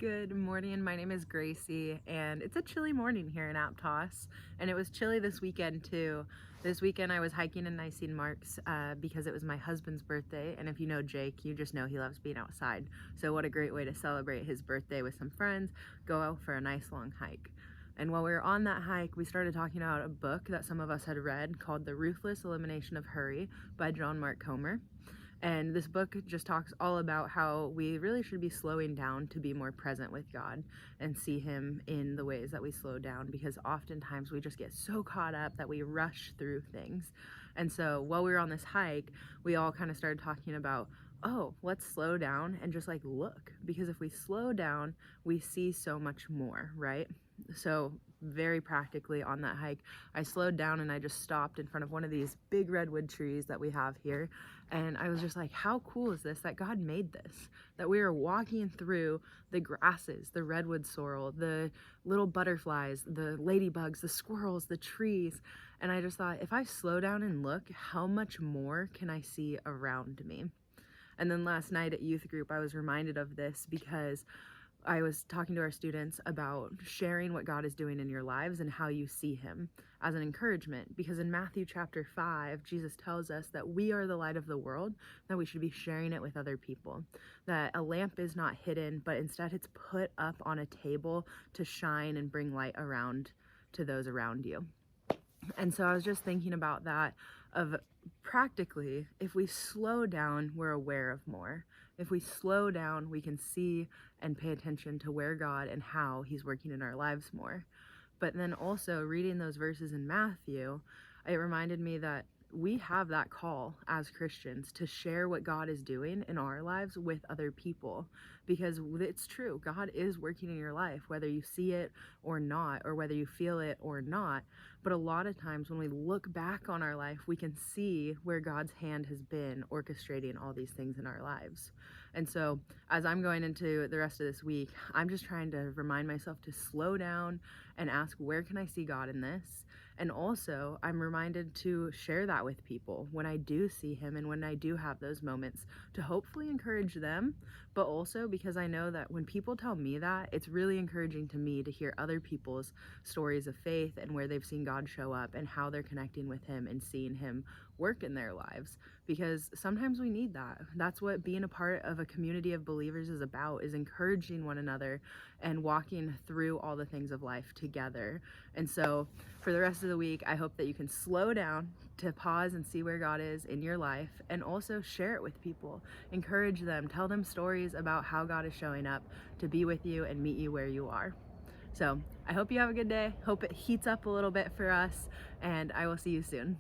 Good morning. My name is Gracie, and it's a chilly morning here in Aptos, and it was chilly this weekend too. This weekend I was hiking in Nicene Marks because it was my husband's birthday, and if you know Jake, you just know he loves being outside. So what a great way to celebrate his birthday with some friends, go out for a nice long hike. And while we were on that hike, we started talking about a book that some of us had read called The Ruthless Elimination of Hurry by John Mark Comer. And this book just talks all about how we really should be slowing down to be more present with God and see Him in the ways that we slow down, because oftentimes we just get so caught up that we rush through things. And so while we were on this hike, we all kind of started talking about, oh, let's slow down and just like look, because if we slow down, we see so much more, right? So very practically on that hike, I slowed down and I just stopped in front of one of these big redwood trees that we have here. And I was just like, how cool is this that God made this? That we are walking through the grasses, the redwood sorrel, the little butterflies, the ladybugs, the squirrels, the trees. And I just thought, if I slow down and look, how much more can I see around me? And then last night at youth group, I was reminded of this because I was talking to our students about sharing what God is doing in your lives and how you see Him as an encouragement. Because in Matthew chapter 5, Jesus tells us that we are the light of the world, that we should be sharing it with other people. That a lamp is not hidden, but instead it's put up on a table to shine and bring light around to those around you. And so I was just thinking about that, of practically, if we slow down, we're aware of more. If we slow down, we can see and pay attention to where God and how He's working in our lives more. But then also reading those verses in Matthew, it reminded me that we have that call as Christians to share what God is doing in our lives with other people, because it's true, God is working in your life, whether you see it or not, or whether you feel it or not. But a lot of times when we look back on our life, we can see where God's hand has been orchestrating all these things in our lives. And so as I'm going into the rest of this week, I'm just trying to remind myself to slow down and ask, where can I see God in this? And also, I'm reminded to share that with people when I do see Him and when I do have those moments, to hopefully encourage them, but also because I know that when people tell me that, it's really encouraging to me to hear other people's stories of faith and where they've seen God show up and how they're connecting with Him and seeing Him work in their lives. Because sometimes we need that. That's what being a part of a community of believers is about, is encouraging one another and walking through all the things of life together. And so for the rest of the week, I hope that you can slow down to pause and see where God is in your life, and also share it with people. Encourage them, tell them stories about how God is showing up to be with you and meet you where you are. So I hope you have a good day. Hope it heats up a little bit for us, and I will see you soon.